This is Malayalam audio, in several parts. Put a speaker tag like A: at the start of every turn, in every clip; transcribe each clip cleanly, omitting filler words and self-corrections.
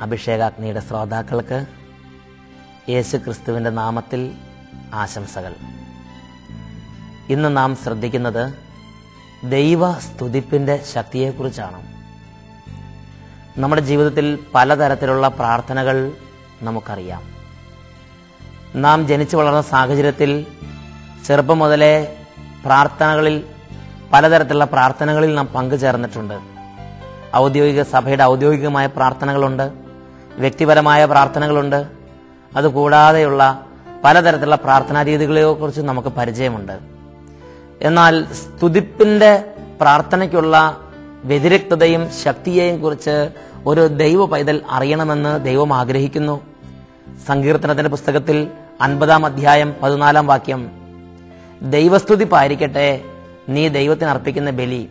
A: അഭിഷേകാഗ്നിയുടെ ശ്രോതാക്കൾക്ക് യേശു ക്രിസ്തുവിൻ്റെ നാമത്തിൽ ആശംസകൾ. ഇന്ന് നാം ശ്രദ്ധിക്കുന്നത് ദൈവ സ്തുതിപ്പിൻ്റെ ശക്തിയെക്കുറിച്ചാണ്. നമ്മുടെ ജീവിതത്തിൽ പലതരത്തിലുള്ള പ്രാർത്ഥനകൾ നമുക്കറിയാം. നാം ജനിച്ചു വളർന്ന സാഹചര്യത്തിൽ ചെറുപ്പം മുതലേ പലതരത്തിലുള്ള പ്രാർത്ഥനകളിൽ നാം പങ്കുചേർന്നിട്ടുണ്ട്. ഔദ്യോഗിക സഭയുടെ ഔദ്യോഗികമായ പ്രാർത്ഥനകളുണ്ട്, വ്യക്തിപരമായ പ്രാർത്ഥനകളുണ്ട്. അതുകൂടാതെയുള്ള പലതരത്തിലുള്ള പ്രാർത്ഥനാ രീതികളെക്കുറിച്ച് നമുക്ക് പരിചയമുണ്ട്. എന്നാൽ സ്തുതിപ്പിൻ്റെ പ്രാർത്ഥനയ്ക്കുള്ള വ്യതിരിക്തതയും ശക്തിയെയും കുറിച്ച് ഒരു ദൈവ പൈതൽ അറിയണമെന്ന് ദൈവം ആഗ്രഹിക്കുന്നു. സങ്കീർത്തനത്തിന്റെ പുസ്തകത്തിൽ 50-ാം അധ്യായം 14-ാം വാക്യം, ദൈവസ്തുതിപ്പായിരിക്കട്ടെ നീ ദൈവത്തിന് അർപ്പിക്കുന്ന ബലി,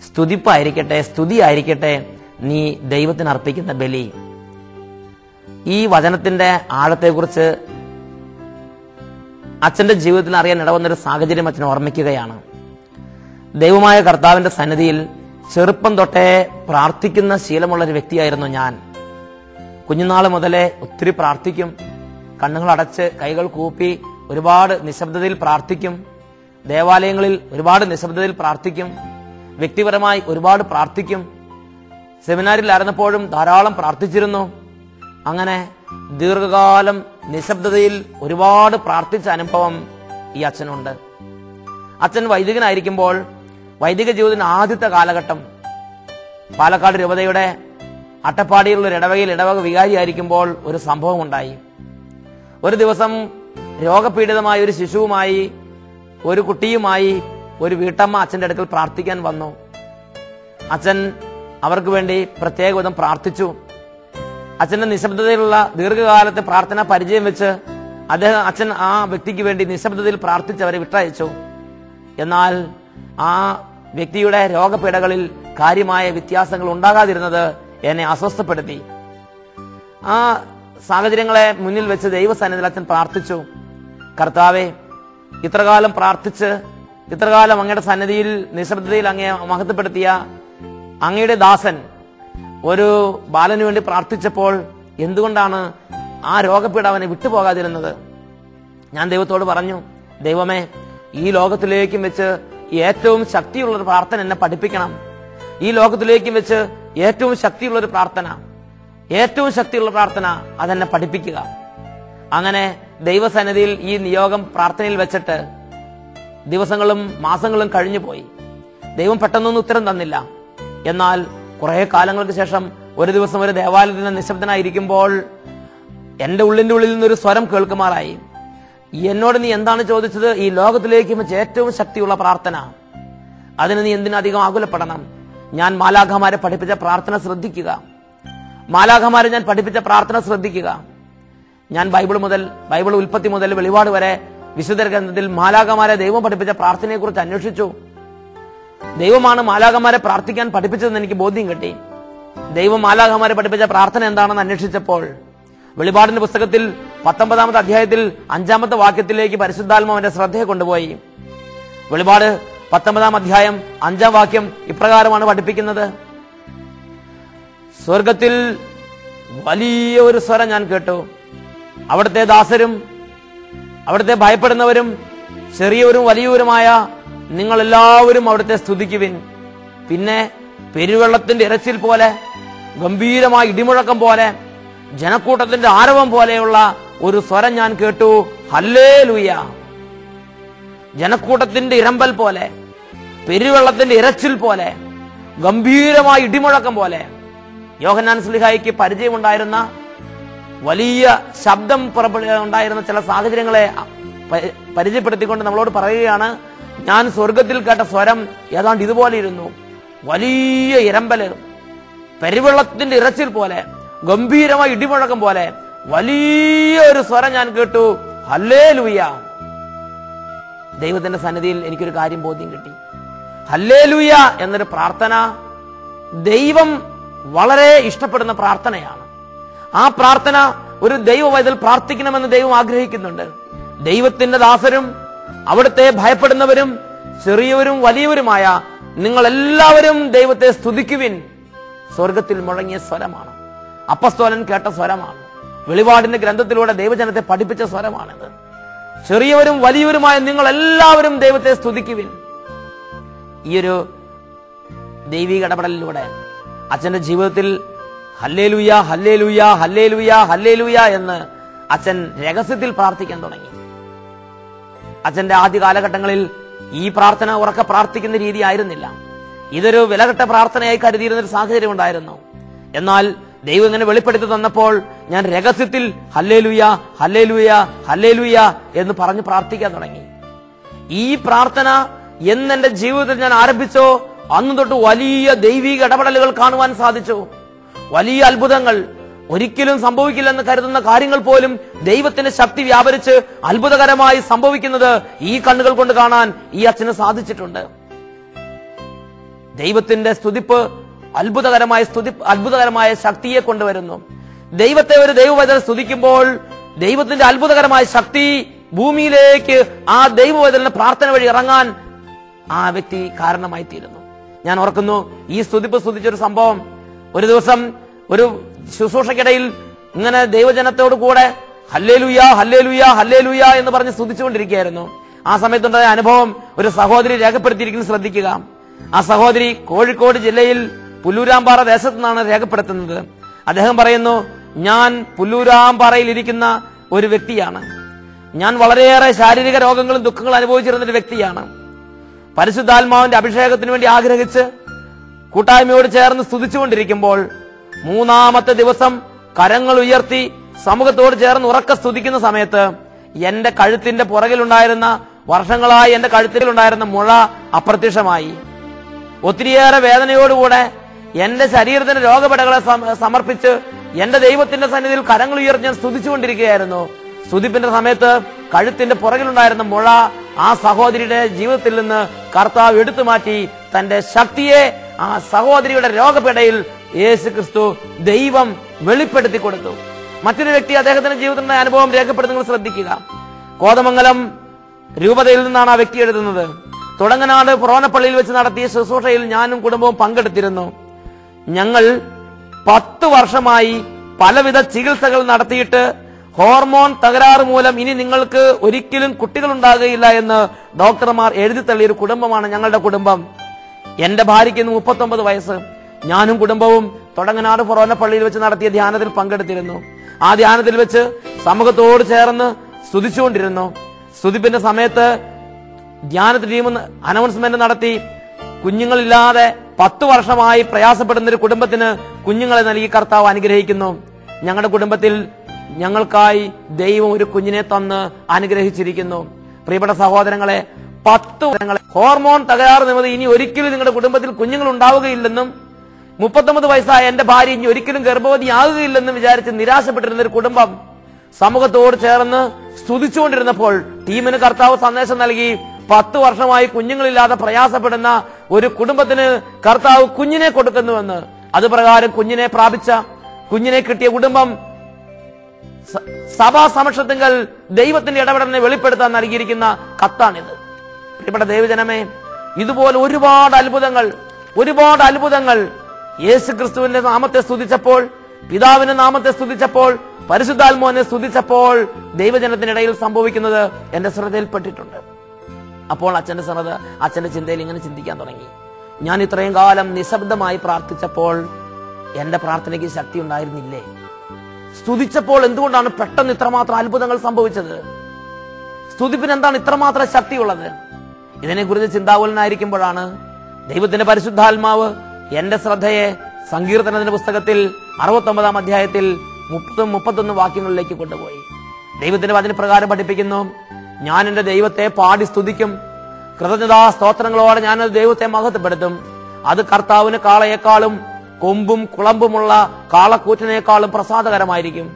A: സ്തുതിയായിരിക്കട്ടെ നീ ദൈവത്തിന് അർപ്പിക്കുന്ന ബലി. ഈ വചനത്തിന്റെ ആഴത്തെക്കുറിച്ച് അച്ഛന്റെ ജീവിതത്തിൽ അറിയാൻ ഇടവന്നൊരു സാഹചര്യം അച്ഛൻ ഓർമ്മിക്കുകയാണ്. ദൈവമായ കർത്താവിന്റെ സന്നിധിയിൽ ചെറുപ്പം തൊട്ടേ പ്രാർത്ഥിക്കുന്ന ശീലമുള്ളൊരു വ്യക്തിയായിരുന്നു ഞാൻ. കുഞ്ഞുനാൾ മുതലേ ഒത്തിരി പ്രാർത്ഥിക്കും. കണ്ണുകൾ അടച്ച് കൈകൾ കൂപ്പി ഒരുപാട് നിശബ്ദതയിൽ പ്രാർത്ഥിക്കും. ദേവാലയങ്ങളിൽ ഒരുപാട് നിശബ്ദതയിൽ പ്രാർത്ഥിക്കും. വ്യക്തിപരമായി ഒരുപാട് പ്രാർത്ഥിക്കും. സെമിനാരിലായിരുന്നപ്പോഴും ധാരാളം പ്രാർത്ഥിച്ചിരുന്നു. അങ്ങനെ ദീർഘകാലം നിശബ്ദതയിൽ ഒരുപാട് പ്രാർത്ഥിച്ച അനുഭവം ഈ അച്ഛനുണ്ട്. അച്ഛൻ വൈദികനായിരിക്കുമ്പോൾ വൈദിക ജീവിതത്തിന്റെ ആദ്യത്തെ കാലഘട്ടം പാലക്കാട് രൂപതയുടെ അട്ടപ്പാടിയിലുള്ള ഇടവക വികാരിയായിരിക്കുമ്പോൾ ഒരു സംഭവം ഉണ്ടായി. ഒരു ദിവസം രോഗപീഡിതമായ ഒരു ശിശുവുമായി, ഒരു കുട്ടിയുമായി ഒരു വീട്ടമ്മ അച്ഛൻ്റെ അടുക്കൽ പ്രാർത്ഥിക്കാൻ വന്നു. അച്ഛൻ അവർക്ക് വേണ്ടി പ്രത്യേക വിധം പ്രാർത്ഥിച്ചു. അച്ഛന്റെ നിശബ്ദതയിലുള്ള ദീർഘകാലത്തെ പ്രാർത്ഥന പരിചയം വെച്ച് അച്ഛൻ ആ വ്യക്തിക്ക് വേണ്ടി നിശബ്ദതയിൽ പ്രാർത്ഥിച്ച് അവരെ വിട്ടയച്ചു. എന്നാൽ ആ വ്യക്തിയുടെ രോഗപീഠകളിൽ കാര്യമായ വ്യത്യാസങ്ങൾ ഉണ്ടാകാതിരുന്നത് എന്നെ അസ്വസ്ഥപ്പെടുത്തി. ആ സാഹചര്യങ്ങളെ മുന്നിൽ വെച്ച് ദൈവസന്നിധിയിൽ അച്ഛൻ പ്രാർത്ഥിച്ചു. കർത്താവേ, ഇത്രകാലം പ്രാർത്ഥിച്ച് ഇത്രകാലം അങ്ങയുടെ സന്നിധിയിൽ നിശബ്ദതയിൽ അങ്ങയെ മഹത്വപ്പെടുത്തിയ അങ്ങയുടെ ദാസൻ ഒരു ബാലന് വേണ്ടി പ്രാർത്ഥിച്ചപ്പോൾ എന്തുകൊണ്ടാണ് ആ രോഗപീഠ അവനെ വിട്ടുപോകാതിരുന്നത്? ഞാൻ ദൈവത്തോട് പറഞ്ഞു, ദൈവമേ, ഈ ലോകത്തിലേക്കും വെച്ച് ഏറ്റവും ശക്തിയുള്ളൊരു പ്രാർത്ഥന എന്നെ പഠിപ്പിക്കണം. ഈ ലോകത്തിലേക്കും വെച്ച് ഏറ്റവും ശക്തിയുള്ളൊരു പ്രാർത്ഥന അതെന്നെ പഠിപ്പിക്കുക. അങ്ങനെ ദൈവസന്നിധിയിൽ ഈ നിയോഗം പ്രാർത്ഥനയിൽ വെച്ചിട്ട് ദിവസങ്ങളും മാസങ്ങളും കഴിഞ്ഞുപോയി. ദൈവം പെട്ടെന്നൊന്നും ഉത്തരം തന്നില്ല. എന്നാൽ കുറെ കാലങ്ങൾക്ക് ശേഷം ഒരു ദിവസം ഒരു ദേവാലയത്തിൽ നിശബ്ദനായിരിക്കുമ്പോൾ എന്റെ ഉള്ളിന്റെ ഉള്ളിൽ നിന്നൊരു സ്വരം കേൾക്കുമാറായി. എന്നോട് നീ എന്താണ് ചോദിച്ചത്? ഈ ലോകത്തിലേക്ക് വെച്ച് ഏറ്റവും ശക്തിയുള്ള പ്രാർത്ഥന. അതിന് നീ എന്തിനധികം ആകുലപ്പെടണം? ഞാൻ മാലാഖമാരെ പഠിപ്പിച്ച പ്രാർത്ഥന ശ്രദ്ധിക്കുക. ഞാൻ ബൈബിൾ ഉൽപ്പത്തി മുതൽ വെളിപാട് വരെ വിശുദ്ധ ഗ്രന്ഥത്തിൽ മാലാഖമാരെ ദൈവം പഠിപ്പിച്ച പ്രാർത്ഥനയെ കുറിച്ച് അന്വേഷിച്ചു. ദൈവമാണ് മാലാഖമാരെ പ്രാർത്ഥിക്കാൻ പഠിപ്പിച്ചതെന്ന് എനിക്ക് ബോധ്യം കിട്ടി. ദൈവം മാലാഖമാരെ പഠിപ്പിച്ച പ്രാർത്ഥന എന്താണെന്ന് അന്വേഷിച്ചപ്പോൾ വെളിപാടിന്റെ പുസ്തകത്തിൽ 19-ാമത്തെ അധ്യായത്തിൽ 5-ാമത്തെ വാക്യത്തിലേക്ക് പരിശുദ്ധാത്മാവിന്റെ ശ്രദ്ധയെ കൊണ്ടുപോയി. വെളിപാട് 19-ാം അധ്യായം 5-ാം വാക്യം ഇപ്രകാരമാണ് പഠിപ്പിക്കുന്നത്: സ്വർഗത്തിൽ വലിയ ഒരു സ്വരം ഞാൻ കേട്ടു. അവിടുത്തെ ദാസരും അവിടുത്തെ ഭയപ്പെടുന്നവരും ചെറിയവരും വലിയവരുമായ നിങ്ങളെല്ലാവരും അവിടുത്തെ സ്തുതിക്കുവിൻ. പിന്നെ പെരുവെള്ളത്തിന്റെ ഇരച്ചിൽ പോലെ, ഗംഭീരമായ ഇടിമുഴക്കം പോലെ, ജനക്കൂട്ടത്തിന്റെ ആരവം പോലെയുള്ള ഒരു സ്വരം ഞാൻ കേട്ടു, ഹല്ലേലൂയ. ജനക്കൂട്ടത്തിന്റെ ഇരമ്പൽ പോലെ, പെരുവെള്ളത്തിന്റെ ഇരച്ചിൽ പോലെ, ഗംഭീരമായ ഇടിമുഴക്കം പോലെ. യോഹന്നാൻ ശ്ലീഹായിക്ക് പരിചയമുണ്ടായിരുന്ന വലിയ ശബ്ദം ഉണ്ടായിരുന്ന ചില സാഹചര്യങ്ങളെ പരിചയപ്പെടുത്തിക്കൊണ്ട് നമ്മളോട് പറയുകയാണ്, ഞാൻ സ്വർഗത്തിൽ കേട്ട സ്വരം ഏതാണ്ട് ഇതുപോലെ ഇരുന്നു. വലിയ ഇരമ്പല്, പെരുവെള്ളത്തിന്റെ ഇരച്ചിൽ പോലെ, ഗംഭീരമായ ഇടിമുഴക്കം പോലെ വലിയ ഒരു സ്വരം ഞാൻ കേട്ടു, ഹല്ലേലൂയ. ദൈവത്തിന്റെ സന്നിധിയിൽ എനിക്കൊരു കാര്യം ബോധ്യം കിട്ടി. ഹല്ലേലൂയ എന്നൊരു പ്രാർത്ഥന ദൈവം വളരെ ഇഷ്ടപ്പെടുന്ന പ്രാർത്ഥനയാണ്. ആ പ്രാർത്ഥന ഒരു ദൈവവൈതൽ പ്രാർത്ഥിക്കണമെന്ന് ദൈവം ആഗ്രഹിക്കുന്നുണ്ട്. ദൈവത്തിന്റെ ദാസരും അവിടുത്തെ ഭയപ്പെടുന്നവരും ചെറിയവരും വലിയവരുമായ നിങ്ങൾ എല്ലാവരും ദൈവത്തെ സ്തുതിക്കുവിൻ സ്വർഗത്തിൽ മുഴങ്ങിയ സ്വരമാണ്. അപ്പസ്തോലൻ കേട്ട സ്വരമാണ്. വെളിപാടിന്റെ ഗ്രന്ഥത്തിലൂടെ ദൈവജനത്തെ പഠിപ്പിച്ച സ്വരമാണിത്. ചെറിയവരും വലിയവരുമായ നിങ്ങൾ എല്ലാവരും ദൈവത്തെ സ്തുതിക്കുവിൻ. ഈ ഒരു ദൈവിക ഇടപെടലിലൂടെ അച്ഛന്റെ ജീവിതത്തിൽ ഹല്ലേലൂയ ഹല്ലേലൂയ ഹല്ലേലൂയ ഹല്ലേലൂയ എന്ന് അച്ഛൻ രഹസ്യത്തിൽ പ്രാർത്ഥിക്കാൻ തുടങ്ങി. അച്ഛന്റെ ആദ്യ കാലഘട്ടങ്ങളിൽ ഈ പ്രാർത്ഥന ഉറക്കെ പ്രാർത്ഥിക്കുന്ന രീതി ആയിരുന്നില്ല. ഇതൊരു വിലകെട്ട പ്രാർത്ഥനയായി കരുതിയിരുന്ന ഒരു സാഹചര്യം ഉണ്ടായിരുന്നു. എന്നാൽ ദൈവം ഇങ്ങനെ വെളിപ്പെടുത്തി തന്നപ്പോൾ ഞാൻ രഹസ്യത്തിൽ ഹല്ലേലൂയ ഹല്ലേലൂയ ഹല്ലേലൂയ എന്ന് പറഞ്ഞ് പ്രാർത്ഥിക്കാൻ തുടങ്ങി. ഈ പ്രാർത്ഥന എന്നെന്റെ ജീവിതത്തിൽ ഞാൻ ആരംഭിച്ചോ അന്ന് തൊട്ട് വലിയ ദൈവിക ഇടപെടലുകൾ കാണുവാൻ സാധിച്ചു. വലിയ അത്ഭുതങ്ങൾ, ഒരിക്കലും സംഭവിക്കില്ലെന്ന് കരുതുന്ന കാര്യങ്ങൾ പോലും ദൈവത്തിന്റെ ശക്തി വ്യാപരിച്ച് അത്ഭുതകരമായി സംഭവിക്കുന്നത് ഈ കണ്ണുകൾ കൊണ്ട് കാണാൻ ഈ അച്ഛന് ദൈവത്തിന്റെ സ്തുതിപ്പ് അത്ഭുതകരമായ ശക്തിയെ കൊണ്ടുവരുന്നു. ദൈവത്തെ ഒരു ദൈവവചനം സ്തുതിക്കുമ്പോൾ ദൈവത്തിന്റെ അത്ഭുതകരമായ ശക്തി ഭൂമിയിലേക്ക് ആ ദൈവവചന പ്രാർത്ഥന വഴി ഇറങ്ങാൻ ആ വ്യക്തി കാരണമായി തീരുന്നു. ഞാൻ ഓർക്കുന്നു, ഈ സ്തുതിച്ചൊരു സംഭവം. ഒരു ദിവസം ഒരു ശുശ്രൂഷയ്ക്കിടയിൽ ഇങ്ങനെ ദൈവജനത്തോടു കൂടെ ഹല്ലേലൂയ ഹല്ലേലൂയ ഹല്ലേലൂയ എന്ന് പറഞ്ഞ് സ്തുതിച്ചുകൊണ്ടിരിക്കുകയായിരുന്നു. ആ സമയത്തുണ്ടായ അനുഭവം ഒരു സഹോദരി രേഖപ്പെടുത്തിയിരിക്കുന്നത് ശ്രദ്ധിക്കുക. ആ സഹോദരി കോഴിക്കോട് ജില്ലയിൽ പുല്ലൂരാമ്പാറ ദേശത്തു നിന്നാണ് രേഖപ്പെടുത്തുന്നത്. അദ്ദേഹം പറയുന്നു, ഞാൻ പുല്ലൂരാമ്പാറയിൽ ഇരിക്കുന്ന ഒരു വ്യക്തിയാണ്. ഞാൻ വളരെയേറെ ശാരീരിക രോഗങ്ങളും ദുഃഖങ്ങളും അനുഭവിച്ചിരുന്ന ഒരു വ്യക്തിയാണ്. പരിശുദ്ധാത്മാവിന്റെ അഭിഷേകത്തിന് വേണ്ടി ആഗ്രഹിച്ച് കൂട്ടായ്മയോട് ചേർന്ന് സ്തുതിച്ചുകൊണ്ടിരിക്കുമ്പോൾ മൂന്നാമത്തെ ദിവസം കരങ്ങൾ ഉയർത്തി സമൂഹത്തോട് ചേർന്ന് ഉറക്കെ സ്തുതിക്കുന്ന സമയത്ത് എന്റെ കഴുത്തിന്റെ പുറകിലുണ്ടായിരുന്ന, വർഷങ്ങളായി എന്റെ കഴുത്തിലുണ്ടായിരുന്ന മുഴ അപ്രത്യക്ഷമായി. ഒത്തിരിയേറെ വേദനയോടുകൂടെ എന്റെ ശരീരത്തിന്റെ രോഗപടകളെ സമർപ്പിച്ച് എന്റെ ദൈവത്തിന്റെ സന്നിധിയിൽ കരങ്ങൾ ഉയർത്തി ഞാൻ സ്തുതിച്ചുകൊണ്ടിരിക്കുകയായിരുന്നു. സ്തുതിപ്പിന്റെ സമയത്ത് കഴുത്തിന്റെ പുറകിലുണ്ടായിരുന്ന മുഴ ആ സഹോദരിയുടെ ജീവിതത്തിൽ നിന്ന് കർത്താവ് എടുത്തു മാറ്റി തന്റെ ശക്തിയെ ആ സഹോദരിയുടെ രോഗപീഠയിൽ യേശു ക്രിസ്തു ദൈവം വെളിപ്പെടുത്തി കൊടുത്തു. മറ്റൊരു വ്യക്തി അദ്ദേഹത്തിന്റെ ജീവിതത്തിന്റെ അനുഭവം രേഖപ്പെടുത്തുന്നത് ശ്രദ്ധിക്കുക. കോതമംഗലം രൂപതയിൽ നിന്നാണ് ആ വ്യക്തി എഴുതുന്നത്. തുടങ്ങനാട് പുറവനപ്പള്ളിയിൽ വെച്ച് നടത്തിയ ശുശ്രൂഷയിൽ ഞാനും കുടുംബവും പങ്കെടുത്തിരുന്നു. ഞങ്ങൾ 10 വർഷമായി പലവിധ ചികിത്സകൾ നടത്തിയിട്ട് ഹോർമോൺ തകരാറ് മൂലം ഇനി നിങ്ങൾക്ക് ഒരിക്കലും കുട്ടികൾ ഉണ്ടാകുകയില്ല എന്ന് ഡോക്ടർമാർ എഴുതി തള്ളിയൊരു കുടുംബമാണ് ഞങ്ങളുടെ കുടുംബം. എന്റെ ഭാര്യയ്ക്ക് 39 വയസ്സ്. ഞാനും കുടുംബവും തുടങ്ങനാട് പുറവനപ്പള്ളിയിൽ വെച്ച് നടത്തിയ ധ്യാനത്തിൽ പങ്കെടുത്തിരുന്നു. ആ ധ്യാനത്തിൽ വെച്ച് സമൂഹത്തോട് ചേർന്ന് സ്തുതിച്ചുകൊണ്ടിരുന്നു. സ്തുതിപ്പിന്റെ സമയത്ത് ധ്യാനത്തിൽ ടീം അനൗൺസ്മെന്റ് നടത്തി. കുഞ്ഞുങ്ങളില്ലാതെ 10 വർഷമായി പ്രയാസപ്പെടുന്ന ഒരു കുടുംബത്തിന് കുഞ്ഞുങ്ങളെ നൽകി കർത്താവ് അനുഗ്രഹിക്കുന്നു. ഞങ്ങളുടെ കുടുംബത്തിൽ ഞങ്ങൾക്കായി ദൈവം ഒരു കുഞ്ഞിനെ തന്ന് അനുഗ്രഹിച്ചിരിക്കുന്നു. പ്രിയപ്പെട്ട സഹോദരങ്ങളെ, 10 വർഷങ്ങളെ ഹോർമോൺ തകരാറ് നിമിത്തം ഇനി ഒരിക്കലും നിങ്ങളുടെ കുടുംബത്തിൽ കുഞ്ഞുങ്ങൾ ഉണ്ടാവുകയില്ലെന്നും 39 വയസ്സായ എന്റെ ഭാര്യ ഇനി ഒരിക്കലും ഗർഭവതിയാകുകയില്ലെന്നും വിചാരിച്ച് നിരാശപ്പെട്ടിരുന്ന ഒരു കുടുംബം സമൂഹത്തോട് ചേർന്ന് സ്തുതിച്ചുകൊണ്ടിരുന്നപ്പോൾ ടീമിന് കർത്താവ് സന്ദേശം നൽകി. 10 വർഷമായി കുഞ്ഞുങ്ങളില്ലാതെ പ്രയാസപ്പെടുന്ന ഒരു കുടുംബത്തിന് കർത്താവ് കുഞ്ഞിനെ കൊടുക്കുന്നുവെന്ന്. അതുപ്രകാരം കുഞ്ഞിനെ പ്രാപിച്ച, കുഞ്ഞിനെ കിട്ടിയ കുടുംബം സഭാ സമക്ഷത്തിങ്കൽ ദൈവത്തിന്റെ ഇടപെടലിനെ വെളിപ്പെടുത്താൻ നൽകിയിരിക്കുന്ന കത്താണിത്. പ്രിയപ്പെട്ട ദൈവജനമേ, ഇതുപോലെ ഒരുപാട് അത്ഭുതങ്ങൾ യേശു ക്രിസ്തുവിന്റെ നാമത്തെ സ്തുതിച്ചപ്പോൾ, പിതാവിന്റെ നാമത്തെ സ്തുതിച്ചപ്പോൾ, പരിശുദ്ധാത്മാവിനെ സ്തുതിച്ചപ്പോൾ ദൈവജനത്തിനിടയിൽ സംഭവിക്കുന്നത് എന്റെ ശ്രദ്ധയിൽപ്പെട്ടിട്ടുണ്ട്. അപ്പോൾ അച്ഛന്റെ ചിന്തയിൽ ഇങ്ങനെ ചിന്തിക്കാൻ തുടങ്ങി. ഞാൻ ഇത്രയും കാലം നിശബ്ദമായി പ്രാർത്ഥിച്ചപ്പോൾ എന്റെ പ്രാർത്ഥനയ്ക്ക് ശക്തി ഉണ്ടായിരുന്നില്ലേ? സ്തുതിച്ചപ്പോൾ എന്തുകൊണ്ടാണ് പെട്ടെന്ന് ഇത്രമാത്രം അത്ഭുതങ്ങൾ സംഭവിച്ചത്? സ്തുതിപ്പിന് എന്താണ് ഇത്രമാത്രം ശക്തിയുള്ളത്? ഇതിനെക്കുറിച്ച് ചിന്താകുലനായിരിക്കുമ്പോഴാണ് ദൈവത്തിന്റെ പരിശുദ്ധാത്മാവ് എന്റെ ശ്രദ്ധയെ സങ്കീർത്തനത്തിന്റെ പുസ്തകത്തിൽ 69-ാം അധ്യായത്തിൽ 30-31 വാക്യങ്ങളിലേക്ക് കൊണ്ടുപോയി. ദൈവത്തിന്റെ വചനപ്രകാരം പഠിപ്പിക്കുന്നു, ഞാൻ എന്റെ ദൈവത്തെ പാടി സ്തുതിക്കും, കൃതജ്ഞതാ സ്തോത്രങ്ങളോടെ ഞാൻ ദൈവത്തെ മഹത്വപ്പെടുത്തും. അത് കർത്താവിന് കാളയേക്കാളും കൊമ്പും കുളമ്പുമുള്ള കാളക്കൂറ്റിനേക്കാളും പ്രസാദകരമായിരിക്കും.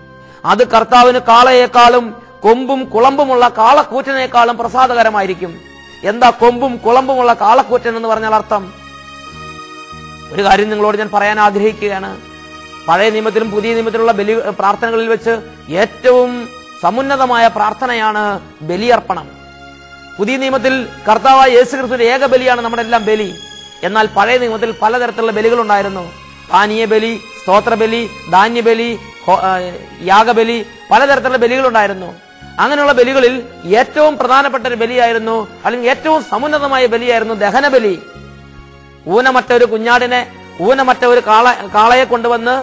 A: അത് കർത്താവിന് കാളയേക്കാളും കൊമ്പും കുളമ്പുമുള്ള കാളക്കൂറ്റിനേക്കാളും പ്രസാദകരമായിരിക്കും. എന്താ കൊമ്പും കുളമ്പുമുള്ള കാളക്കൂറ്റൻ എന്ന് പറഞ്ഞാൽ അർത്ഥം? ഒരു കാര്യം നിങ്ങളോട് ഞാൻ പറയാൻ ആഗ്രഹിക്കുകയാണ്. പഴയ നിയമത്തിലും പുതിയ നിയമത്തിലുള്ള ബലി പ്രാർത്ഥനകളിൽ വെച്ച് ഏറ്റവും സമുന്നതമായ പ്രാർത്ഥനയാണ് ബലിയർപ്പണം. പുതിയ നിയമത്തിൽ കർത്താവായ യേശു ക്രിസ്തുവിന്റെ ഏക ബലിയാണ് നമ്മുടെ എല്ലാം ബലി. എന്നാൽ പഴയ നിയമത്തിൽ പലതരത്തിലുള്ള ബലികളുണ്ടായിരുന്നു. പാനീയ ബലി, സ്തോത്രബലി, ധാന്യബലി, യാഗബലി, പലതരത്തിലുള്ള ബലികളുണ്ടായിരുന്നു. അങ്ങനെയുള്ള ബലികളിൽ ഏറ്റവും പ്രധാനപ്പെട്ട ഒരു ബലിയായിരുന്നു, അല്ലെങ്കിൽ ഏറ്റവും സമുന്നതമായ ബലിയായിരുന്നു ദഹനബലി. ഊനമറ്റ ഒരു കുഞ്ഞാടിനെ, ഊനമറ്റ ഒരു കാളയെ കൊണ്ടുവന്ന്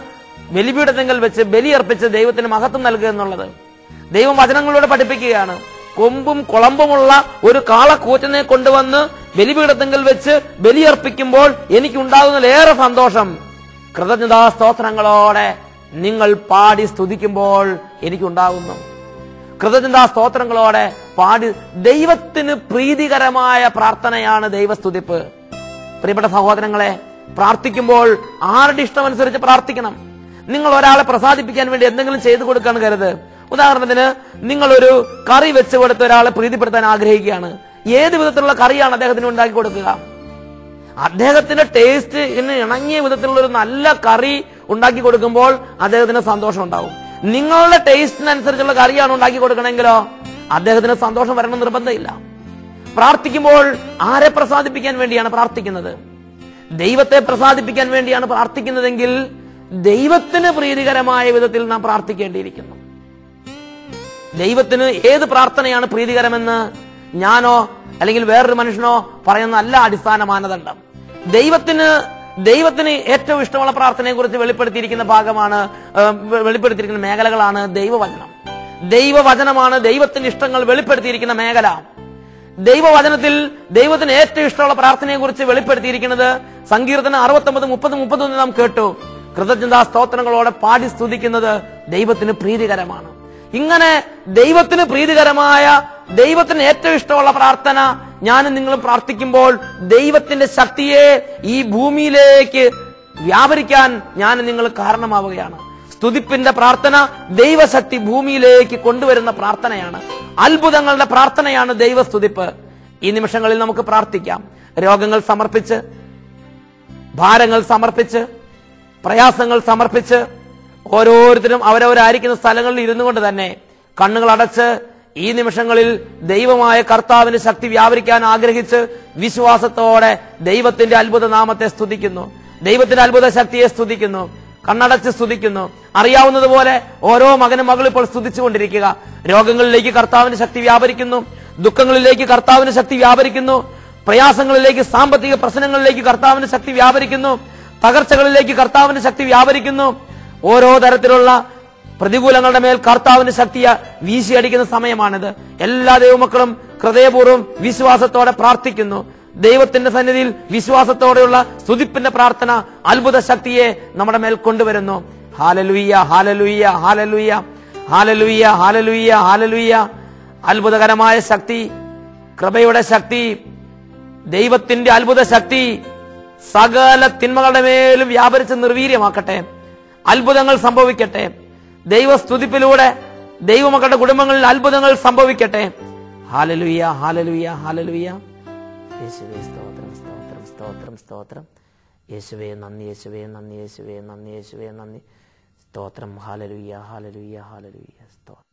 A: ബലിപീഠത്തിങ്കൽ വെച്ച് ബലിയർപ്പിച്ച് ദൈവത്തിന് മഹത്വം നൽകുക എന്നുള്ളത് ദൈവം വചനങ്ങളിലൂടെ പഠിപ്പിക്കുകയാണ്. കൊമ്പും കുളമ്പുമുള്ള ഒരു കാളക്കൂറ്റനെ കൊണ്ടുവന്ന് ബലിപീഠത്തിങ്കൽ വെച്ച് ബലിയർപ്പിക്കുമ്പോൾ എനിക്കുണ്ടാകുന്നതിലേറെ സന്തോഷം കൃതജ്ഞതാ സ്തോത്രങ്ങളോടെ നിങ്ങൾ പാടി സ്തുതിക്കുമ്പോൾ എനിക്കുണ്ടാകുന്നു. കൃതജ്ഞതാ സ്തോത്രങ്ങളോടെ പാടി ദൈവത്തിന് പ്രീതികരമായ പ്രാർത്ഥനയാണ് ദൈവസ്തുതിപ്പ്. പ്രിയപ്പെട്ട സഹോദരങ്ങളെ, പ്രാർത്ഥിക്കുമ്പോൾ ആരുടെ ഇഷ്ടമനുസരിച്ച് പ്രാർത്ഥിക്കണം. നിങ്ങൾ ഒരാളെ പ്രസാദിപ്പിക്കാൻ വേണ്ടി എന്തെങ്കിലും ചെയ്തു കൊടുക്കാൻ കരുത്. ഉദാഹരണത്തിന്, നിങ്ങളൊരു കറി വെച്ച് കൊടുത്ത് ഒരാളെ പ്രീതിപ്പെടുത്താൻ ആഗ്രഹിക്കുകയാണ്. ഏത് വിധത്തിലുള്ള കറിയാണ് അദ്ദേഹത്തിന് ഉണ്ടാക്കി കൊടുക്കുക? അദ്ദേഹത്തിന്റെ ടേസ്റ്റിന് ഇണങ്ങിയ വിധത്തിലുള്ള ഒരു നല്ല കറി ഉണ്ടാക്കി കൊടുക്കുമ്പോൾ അദ്ദേഹത്തിന് സന്തോഷം ഉണ്ടാവും. നിങ്ങളുടെ ടേസ്റ്റിനനുസരിച്ചുള്ള കറിയാണ് ഉണ്ടാക്കി കൊടുക്കണമെങ്കിലോ അദ്ദേഹത്തിന് സന്തോഷം വരണം നിർബന്ധമില്ല. പ്രാർത്ഥിക്കുമ്പോൾ ആരെ പ്രസാദിപ്പിക്കാൻ വേണ്ടിയാണ് പ്രാർത്ഥിക്കുന്നത്? ദൈവത്തെ പ്രസാദിപ്പിക്കാൻ വേണ്ടിയാണ് പ്രാർത്ഥിക്കുന്നതെങ്കിൽ ദൈവത്തിന് പ്രീതികരമായ വിധത്തിൽ നാം പ്രാർത്ഥിക്കേണ്ടിയിരിക്കുന്നു. ദൈവത്തിന് ഏത് പ്രാർത്ഥനയാണ് പ്രീതികരമെന്ന് ഞാനോ അല്ലെങ്കിൽ വേറൊരു മനുഷ്യനോ പറയുന്ന അല്ല അടിസ്ഥാന മാനദണ്ഡം. ദൈവത്തിന് ഏറ്റവും ഇഷ്ടമുള്ള പ്രാർത്ഥനയെ കുറിച്ച് വെളിപ്പെടുത്തിയിരിക്കുന്ന മേഖലകളാണ് ദൈവവചനം. ദൈവവചനമാണ് ദൈവത്തിന്റെ ഇഷ്ടങ്ങൾ വെളിപ്പെടുത്തിയിരിക്കുന്ന മേഖല. ദൈവവചനത്തിൽ ദൈവത്തിന് ഏറ്റവും ഇഷ്ടമുള്ള പ്രാർത്ഥനയെ കുറിച്ച് വെളിപ്പെടുത്തിയിരിക്കുന്നത് സങ്കീർത്തനം 69, 30, 31 നാം കേട്ടു. കൃതജ്ഞതാ സ്തോത്രങ്ങളോടെ പാടി സ്തുതിക്കുന്നത് ദൈവത്തിന് പ്രീതികരമാണ്. ഇങ്ങനെ ദൈവത്തിന് പ്രീതികരമായ, ദൈവത്തിന് ഏറ്റവും ഇഷ്ടമുള്ള പ്രാർത്ഥന ഞാനും നിങ്ങളും പ്രാർത്ഥിക്കുമ്പോൾ ദൈവത്തിന്റെ ശക്തിയെ ഈ ഭൂമിയിലേക്ക് വ്യാപരിക്കാൻ ഞാനും നിങ്ങൾ കാരണമാവുകയാണ്. സ്തുതിപ്പിന്റെ പ്രാർത്ഥന ദൈവശക്തി ഭൂമിയിലേക്ക് കൊണ്ടുവരുന്ന പ്രാർത്ഥനയാണ്. അത്ഭുതങ്ങളുടെ പ്രാർത്ഥനയാണ് ദൈവസ്തുതിപ്പ്. ഈ നിമിഷങ്ങളിൽ നമുക്ക് പ്രാർത്ഥിക്കാം. രോഗങ്ങൾ സമർപ്പിച്ച്, ഭാരങ്ങൾ സമർപ്പിച്ച്, പ്രയാസങ്ങൾ സമർപ്പിച്ച്, ഓരോരുത്തരും അവരവരായിരിക്കുന്ന സ്ഥലങ്ങളിൽ ഇരുന്നു കൊണ്ട് തന്നെ കണ്ണുകൾ അടച്ച് ഈ നിമിഷങ്ങളിൽ ദൈവമായ കർത്താവിന്റെ ശക്തി വ്യാപരിക്കാൻ ആഗ്രഹിച്ച് വിശ്വാസത്തോടെ ദൈവത്തിന്റെ അത്ഭുത നാമത്തെ സ്തുതിക്കുന്നു, ദൈവത്തിന്റെ അത്ഭുത ശക്തിയെ സ്തുതിക്കുന്നു, കണ്ണടച്ച് സ്തുതിക്കുന്നു. അറിയാവുന്നതുപോലെ ഓരോ മകനും മകളും ഇപ്പോൾ സ്തുതിച്ചുകൊണ്ടിരിക്കുക. രോഗങ്ങളിലേക്ക് കർത്താവിന്റെ ശക്തി വ്യാപരിക്കുന്നു, ദുഃഖങ്ങളിലേക്ക് കർത്താവിന്റെ ശക്തി വ്യാപരിക്കുന്നു, പ്രയാസങ്ങളിലേക്ക്, സാമ്പത്തിക പ്രശ്നങ്ങളിലേക്ക് കർത്താവിന്റെ ശക്തി വ്യാപരിക്കുന്നു, തകർച്ചകളിലേക്ക് കർത്താവിന്റെ ശക്തി വ്യാപരിക്കുന്നു. ഓരോ തരത്തിലുള്ള പ്രതികൂലങ്ങളുടെ മേൽ കർത്താവിന്റെ ശക്തിയെ വീശിയടിക്കുന്ന സമയമാണിത്. എല്ലാ ദൈവമക്കളും ഹൃദയപൂർവ്വം വിശ്വാസത്തോടെ പ്രാർത്ഥിക്കുന്നു. ദൈവത്തിന്റെ സന്നിധിയിൽ വിശ്വാസത്തോടെയുള്ള സ്തുതിപ്പിന്റെ പ്രാർത്ഥന അത്ഭുത ശക്തിയെ നമ്മുടെ മേൽ കൊണ്ടുവരുന്നു. Hallelujah, hallelujah, hallelujah, hallelujah, hallelujah, hallelujah. അത്ഭുതകരമായ ശക്തി, കൃപയുടെ ശക്തി, ദൈവത്തിന്റെ അത്ഭുത ശക്തി സകല തിന്മകളുടെ മേലും വ്യാപരിച്ച് നിർവീര്യമാക്കട്ടെ. അത്ഭുതങ്ങൾ സംഭവിക്കട്ടെ. ദൈവസ്തുതിപ്പിലൂടെ ദൈവമക്കളുടെ കുടുംബങ്ങളിൽ അത്ഭുതങ്ങൾ സംഭവിക്കട്ടെ. Hallelujah, hallelujah, hallelujah. യേശുവേ സ്തോത്രം, സ്തോത്രം, സ്തോത്രം, സ്തോത്രം. യേശുവേ നന്ദി, യേശുവേ നന്ദി, യേശുവേ നന്ദി, യേശുവേ നന്ദി. സ്തോത്രം. Hallelujah, hallelujah, hallelujah. സ്തോത്രം.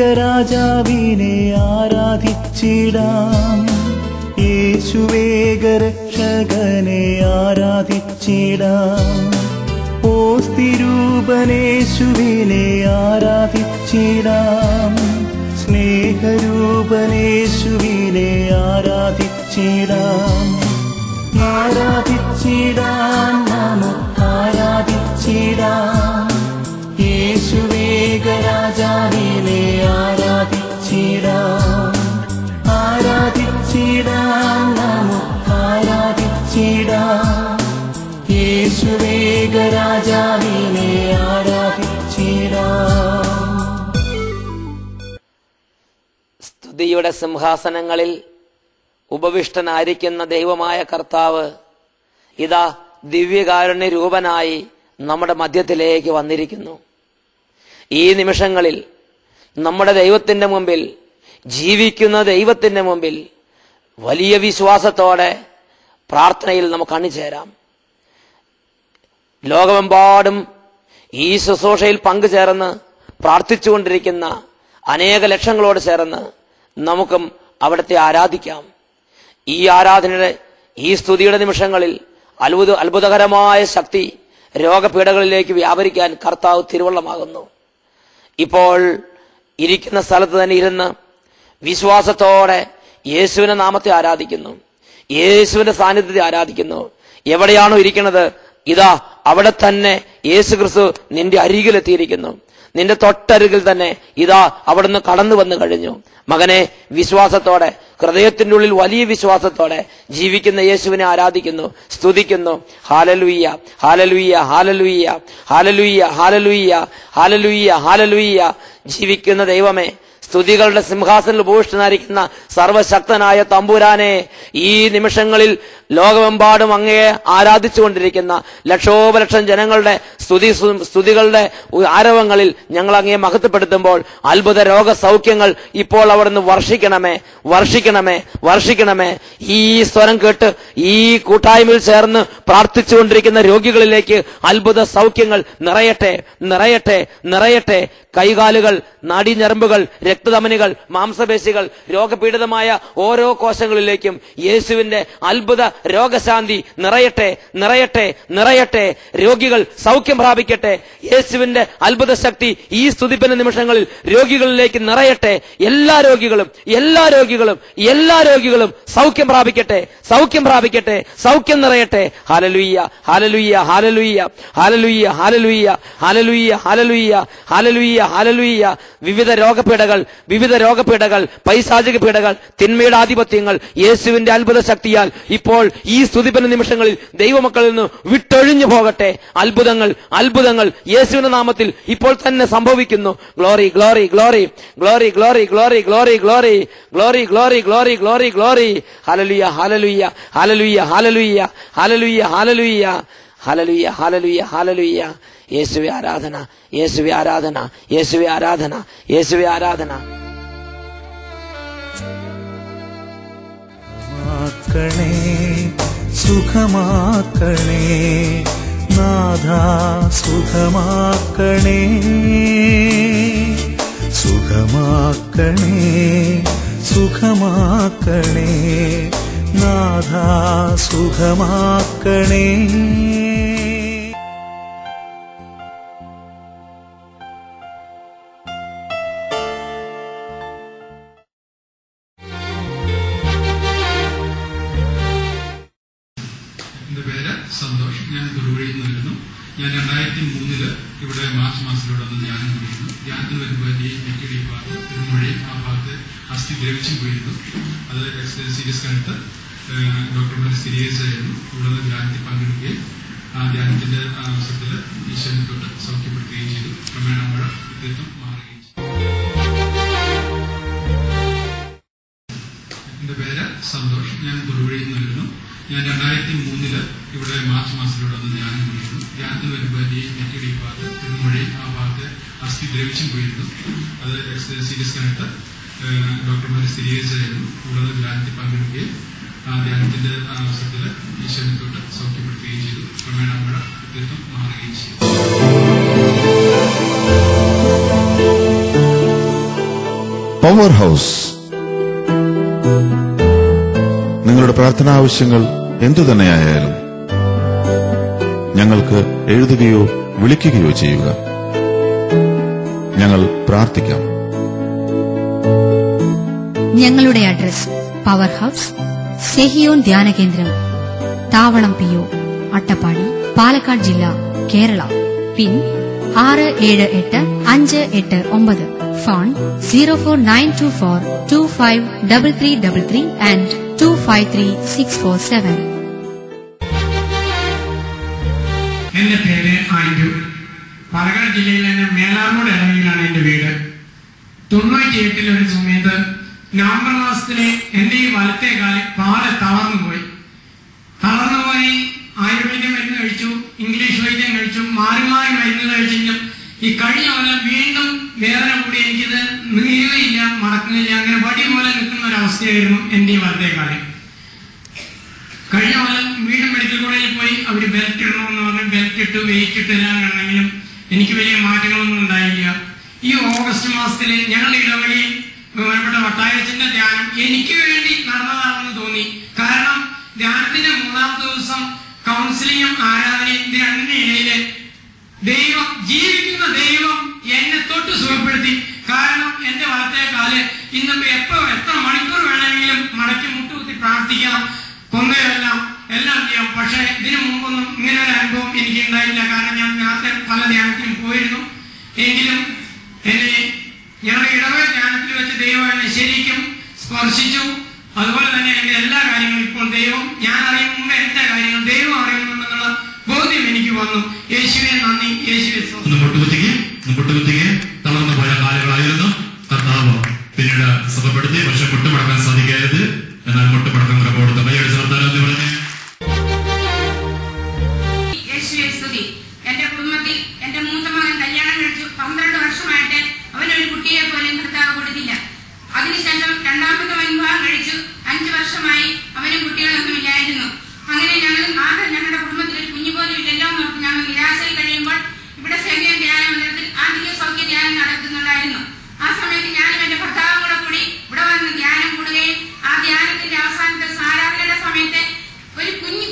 B: യേശുവേഗരാജാവിനെ ആരാധിച്ചിടാം, യേശുവേഗരക്ഷകനെ ആരാധിച്ചിടാം, ഓസ്തിരൂപനേശുവിനെ ആരാധിച്ചിടാം, സ്നേഹരൂപനേശുവിനെ ആരാധിച്ചിടാം, ആരാധിച്ചിടാം, നമുക്ക് ആരാധിച്ചിടാം. യേശുവേഗരാജാവിനെ ആരാധിച്ചിടാം, ആരാധിച്ചിടാം, നമുക്ക് ആരാധിച്ചിടാം. യേശുവേഗരാജാവിനെ ആരാധിച്ചിടാം.
A: സ്തുതിയുടെ സിംഹാസനങ്ങളിൽ ഉപവിഷ്ടനായിരിക്കുന്ന ദൈവമായ കർത്താവ് ഇതാ ദിവ്യകാരുണ്യ രൂപനായി നമ്മുടെ മധ്യത്തിലേക്ക് വന്നിരിക്കുന്നു. ഈ നിമിഷങ്ങളിൽ നമ്മുടെ ദൈവത്തിന്റെ മുമ്പിൽ, ജീവിക്കുന്ന ദൈവത്തിന്റെ മുമ്പിൽ വലിയ വിശ്വാസത്തോടെ പ്രാർത്ഥനയിൽ നമുക്ക് അണിചേരാം. ലോകമെമ്പാടും ഈ ശുശ്രൂഷയിൽ പങ്കുചേർന്ന് പ്രാർത്ഥിച്ചുകൊണ്ടിരിക്കുന്ന അനേക ലക്ഷങ്ങളോട് ചേർന്ന് നമുക്കും അവിടുത്തെ ആരാധിക്കാം. ഈ ആരാധനയുടെ, ഈ സ്തുതിയുടെ നിമിഷങ്ങളിൽ അത്ഭുതകരമായ ശക്തി രോഗപീഠകളിലേക്ക് വ്യാപരിക്കാൻ കർത്താവ് തിരുവള്ളമാകുന്നു. ഇപ്പോൾ ഇരിക്കുന്ന സ്ഥലത്ത് തന്നെ ഇരുന്ന് വിശ്വാസത്തോടെ യേശുവിന്റെ നാമത്തെ ആരാധിക്കുന്നു, യേശുവിന്റെ സാന്നിധ്യത്തെ ആരാധിക്കുന്നു. എവിടെയാണോ ഇരിക്കുന്നത്, ഇതാ അവിടെ തന്നെ യേശു ക്രിസ്തു നിന്റെ അരികിലെത്തിയിരിക്കുന്നു. നിന്റെ തൊട്ടരികിൽ തന്നെ ഇതാ അവിടുന്ന് കടന്നു വന്നു കഴിഞ്ഞു. മകനെ, വിശ്വാസത്തോടെ, ഹൃദയത്തിന്റെ ഉള്ളിൽ വലിയ വിശ്വാസത്തോടെ ജീവിക്കുന്ന യേശുവിനെ ആരാധിക്കുന്നു, സ്തുതിക്കുന്നു. Hallelujah, hallelujah, hallelujah, hallelujah, hallelujah, hallelujah, hallelujah. ജീവിക്കുന്ന ദൈവമേ, സ്തുതികളുടെ സിംഹാസനത്തിൽ ഉപവിഷ്ടനായിരിക്കുന്ന സർവശക്തനായ തമ്പുരാനെ, ഈ നിമിഷങ്ങളിൽ ലോകമെമ്പാടും അങ്ങയെ ആരാധിച്ചുകൊണ്ടിരിക്കുന്ന ലക്ഷോപലക്ഷം ജനങ്ങളുടെ സ്തുതികളുടെ ആരവങ്ങളിൽ ഞങ്ങൾ അങ്ങയെ മഹത്വപ്പെടുത്തുമ്പോൾ അത്ഭുത രോഗസൗഖ്യങ്ങൾ ഇപ്പോൾ അവിടുന്ന് വർഷിക്കണമേ, വർഷിക്കണമേ, വർഷിക്കണമേ. ഈ സ്വരം കേട്ട് ഈ കൂട്ടായ്മയിൽ ചേർന്ന് പ്രാർത്ഥിച്ചുകൊണ്ടിരിക്കുന്ന രോഗികളിലേക്ക് അത്ഭുത സൗഖ്യങ്ങൾ നിറയട്ടെ, നിറയട്ടെ, നിറയട്ടെ. കൈകാലുകൾ, നാഡീഞരമ്പുകൾ, രക്തധമനികൾ, മാംസപേശികൾ, രോഗപീഡിതമായ ഓരോ കോശങ്ങളിലേക്കും യേശുവിന്റെ അത്ഭുത രോഗശാന്തി നിറയട്ടെ, നിറയട്ടെ, നിറയട്ടെ. രോഗികൾ സൗഖ്യം പ്രാപിക്കട്ടെ. യേശുവിന്റെ അത്ഭുത ശക്തി ഈ സ്തുതിപ്പിന്റെ നിമിഷങ്ങളിൽ രോഗികളിലേക്ക് നിറയട്ടെ. എല്ലാ രോഗികളും, എല്ലാ രോഗികളും, എല്ലാ രോഗികളും സൗഖ്യം പ്രാപിക്കട്ടെ, സൗഖ്യം പ്രാപിക്കട്ടെ, സൗഖ്യം നിറയട്ടെ. Hallelujah, hallelujah, hallelujah, hallelujah, hallelujah, hallelujah, hallelujah, hallelujah, hallelujah. വിവിധ രോഗപീഠകൾ, പൈശാചിക പീഠകൾ, തിന്മയുടെ ആധിപത്യങ്ങൾ യേശുവിന്റെ അത്ഭുത ശക്തിയാൽ ഇപ്പോൾ ഈ സ്തുതിപ്പിന്റെ നിമിഷങ്ങളിൽ ദൈവമക്കളിൽ നിന്ന് വിട്ടൊഴിഞ്ഞു പോകട്ടെ. അത്ഭുതങ്ങൾ, അത്ഭുതങ്ങൾ യേശുവിന്റെ നാമത്തിൽ ഇപ്പോൾ തന്നെ സംഭവിക്കുന്നു. Glory, glory, glory, glory, glory, glory, glory, glory, glory, glory, glory, glory, glory. Hallelujah, hallelujah, hallelujah, hallelujah, hallelujah, hallelujah, hallelujah, hallelujah, hallelujah. യേശുവേ ആരാധന, യേശുവേ ആരാധന, യേശുവേ ആരാധന, യേശുവേ ആരാധന.
B: സുഖമാക്കണേ നാഥാ, സുഖമാക്കണേ, സുഖമാക്കണേ, സുഖമാക്കണേ നാഥാ, സുഖമാക്കണേ.
C: സന്തോഷ്. ഞാൻ തൊടുപുഴയിൽ നിന്നായിരുന്നു. ഞാൻ 2003 ഇവിടെ മാർച്ച് മാസത്തിലൂടെ വന്ന് ധ്യാനം കൂടിയിരുന്നു. ധ്യാനത്തിൽ വരുമ്പോൾ ഈ നെറ്റിയുടെ ഭാഗത്ത് തിരുമൊഴിയും ആ ഭാഗത്ത് അസ്ഥി ദ്രവിച്ചും പോയിരുന്നു. അത് സീരിയസ് കണ്ടിട്ട് ഡോക്ടർമാർ സ്ഥിരീകരിച്ചായിരുന്നു. ഇവിടെ നിന്ന് ധ്യാനത്തിൽ പങ്കെടുക്കുകയും ആ ധ്യാനത്തിന്റെ അവസരത്തിൽ ഈശ്വരനെ തൊട്ട് സൗഖ്യപ്പെടുത്തുകയും ചെയ്തു. ക്രമേണ മഴ വ്യക്തിത്വം മാറുകയും ചെയ്തു. എന്റെ പേര് സന്തോഷ്. ഞാൻ തൊടുപുഴയിൽ നിന്നായിരുന്നു. ഞാൻ 2003 ഇവിടെ മാർച്ച് മാസത്തിലൂടെ വന്ന് ധ്യാനം കൂടിയിരുന്നു. ധ്യാനത്തിൽ വരുമ്പോൾ ഈ നെറ്റിയുടെ ഭാഗത്ത് തിരുമൊഴിയും ആ ഭാഗത്ത് അസ്ഥി ദ്രവിച്ചും പോയിരുന്നു. അത് സീരിയസ് കണ്ടിട്ട് ഡോക്ടർമാർ സ്ഥിരീകരിച്ചായിരുന്നു. ഇവിടെ നിന്ന് ധ്യാനത്തിൽ പങ്കെടുക്കുകയും ആ ധ്യാനത്തിന്റെ അവസരത്തിൽ ഈശ്വരനെ തൊട്ട് സൗഖ്യപ്പെടുത്തുകയും ചെയ്തു. ക്രമേണ മഴ വ്യക്തിത്വം മാറുകയും ചെയ്തു.
D: Power house. നിങ്ങളുടെ പ്രാർത്ഥനാ ആവശ്യങ്ങൾ എന്തുതന്നെയായാലും ഞങ്ങൾക്ക് എഴുതുകയോ വിളിക്കുകയോ ചെയ്യുക. ഞങ്ങൾ പ്രാർത്ഥിക്കാം.
E: ഞങ്ങളുടെ അഡ്രസ്: പവർ ഹൗസ്, സെഹിയോൻ ധ്യാന കേന്ദ്രം, താവളം PO, അട്ടപ്പാടി, പാലക്കാട് ജില്ല, കേരള. പിൻ 678589. Phone 04924253333 and 253647.
F: എന്റെ പേര് ആൻഡു. പാലക്കാട് ജില്ലയിൽ തന്നെ മേലാർമൂട് ഇടവയിലാണ് എന്റെ വീട്. 98 ഒരു സമയത്ത് നവംബർ മാസത്തിലെ എന്റെ ഈ വലത്തെ കാല് പാടെ തളർന്നുപോയി. ആയുർവേദ മരുന്ന് കഴിച്ചു, ഇംഗ്ലീഷ് വൈദ്യം കഴിച്ചു, മാറി മാറി മരുന്ന് കഴിച്ചെങ്കിലും ഈ കഴിഞ്ഞ കൊല്ലം വീണ്ടും വേദന കൂടി എനിക്കിത് നീരുകയില്ല, മടക്കുകയില്ല, അങ്ങനെ വടി പോലെ നിൽക്കുന്ന ഒരവസ്ഥയായിരുന്നു എന്റെ ഈ വലത്തെ കാല്. കഴിഞ്ഞ കൊല്ലം വീണ്ടും മെഡിക്കൽ കോളേജിൽ പോയി അവർ ബെൽറ്റ് ഇടണമെന്ന് പറഞ്ഞ് ബെൽറ്റ് ഇട്ട് വെയിറ്റ് ഇട്ട് എല്ലാം കണ്ടെങ്കിലും എനിക്ക് വലിയ മാറ്റങ്ങളൊന്നും ഉണ്ടായില്ല. ഈ ഓഗസ്റ്റ് മാസത്തില് ഞങ്ങളുടെ ഇടവകയിൽ ബഹുമാനപ്പെട്ട വട്ടായച്ചന്റെ ധ്യാനം എനിക്ക് വേണ്ടി നടന്നതാണെന്ന് തോന്നി. കാരണം ധ്യാനത്തിന്റെ 3-ാമത്തെ ദിവസം കൗൺസിലിങ്ങും ആരാധനയും ഇതിന്റെ ഇടയില് ദൈവം, ജീവിക്കുന്ന ദൈവം എന്നെ തൊട്ട് സുഖപ്പെടുത്തി. കാരണം എന്റെ വലത്തെ കാല് ഇന്നിപ്പോ എത്ര മണിക്കൂർ വേണമെങ്കിലും മടക്കി മുട്ടുകുത്തി പ്രാർത്ഥിക്കാം, കൊന്നതെല്ലാം എല്ലാം ചെയ്യാം. പക്ഷെ ഇതിനു മുമ്പൊന്നും ഇങ്ങനെ ഒരു അനുഭവം എനിക്ക് ഉണ്ടായില്ല. കാരണം ഞാൻ നേരത്തെ പല ധ്യാനത്തിലും പോയിരുന്നു. എങ്കിലും എന്നെ ഞങ്ങളുടെ ഇടവക ധ്യാനത്തിൽ വെച്ച് ദൈവം എന്നെ ശരിക്കും സ്പർശിച്ചു. അതുപോലെ തന്നെ എന്റെ എല്ലാ കാര്യങ്ങളും ഇപ്പോൾ ദൈവം, ഞാൻ അറിയുന്ന എന്റെ കാര്യങ്ങൾ ദൈവം അറിയുന്നുണ്ടെന്നുള്ള ബോധ്യം എനിക്ക് വന്നു. യേശുവെ നന്ദി, യേശുവെ
C: മുട്ടുകുത്തിക്ക് തളർന്നു പോയ കാലുകളായിരുന്നു. കർത്താവ് പിന്നീട് സുഖപ്പെടുത്തി. പക്ഷെ മുട്ടുമടക്കാൻ സാധിക്കരുത്. എന്നാൽ മുട്ടുമടക്കം കൊടുത്ത കൈയടിച്ച് നിർത്താനെന്ന് പറഞ്ഞ്
G: യേശുവെ സ്തുതി. എന്റെ കുടുംബത്തിൽ എന്റെ മൂത്ത മകൻ കല്യാണം കഴിച്ചു. 12 വർഷമായിട്ട് അവനൊരു കുട്ടിയെ പോലും കർത്താവ് കൊടുത്തില്ല. അതിനുശേഷം രണ്ടാമത്തെ വിവാഹം കഴിച്ചു. 5 വർഷമായി അവനും കുട്ടികളൊന്നും ഇല്ലായിരുന്നു. അങ്ങനെ ഞങ്ങളുടെ കുടുംബത്തിൽ ഒരു കുഞ്ഞു പോലും ഇല്ലല്ലോ എന്ന് ഓർത്ത് ഞങ്ങൾ നിരാശയിൽ കഴിയുമ്പോൾ ഇവിടെ സെമിയൻ ധ്യാന മന്ദിരത്തിൽ ആത്മീയ സൗഖ്യ ധ്യാനം നടത്തുന്നുണ്ടായിരുന്നു. ആ സമയത്ത് ഞാനും എന്റെ ഭർത്താവും കൂടെ കൂടി ഇവിടെ വന്ന് ധ്യാനം കൂടുകയും ആ ധ്യാനത്തിന്റെ അവസാനത്തെ സാരാധനയുടെ സമയത്ത് ഒരു കുഞ്ഞു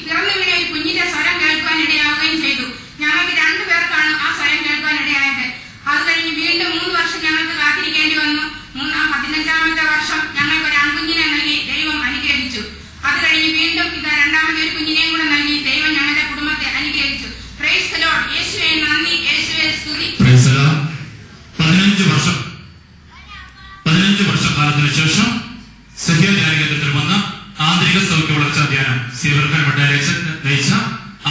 G: പിറന്നു വീണ ഒരു കുഞ്ഞിന്റെ സ്വരം കേൾക്കാൻ ഇടയാവുകയും ചെയ്തു. ഞങ്ങൾക്ക് 2 പേർക്കാണ് ആ സ്വരം കേൾക്കാൻ ഇടയായത്. അത് കഴിഞ്ഞ് വീണ്ടും 3 വർഷം ഞങ്ങൾക്ക് കാത്തിരിക്കേണ്ടി വന്നു. 15-ാമത്തെ വർഷം ഞങ്ങൾക്ക് ഒരു ആൺകുഞ്ഞിനെ നൽകി ദൈവം അനുഗ്രഹിച്ചു. അത് കഴിഞ്ഞ് വീണ്ടും രണ്ടാമത്തെ ഒരു കുഞ്ഞിനെയും കൂടെ നൽകി ദൈവം ഞങ്ങളുടെ കുടുംബത്തെ അനുഗ്രഹിച്ചു. Praise the Lord. യേശുവേ നന്ദി, യേശുവേ സ്തുതി.
C: 15 വർഷക്കാലത്തിന് ശേഷം സഹ്യോ ധ്യാന കേന്ദ്രത്തിൽ വന്ന ആന്തരിക സൗഖ്യ വളർച്ചാ ധ്യാനം, സീവർക്കൻ വട്ടായച്ചൻ നയിച്ച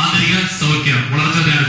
C: ആന്തരിക സൗഖ്യ വളർച്ചാ ധ്യാന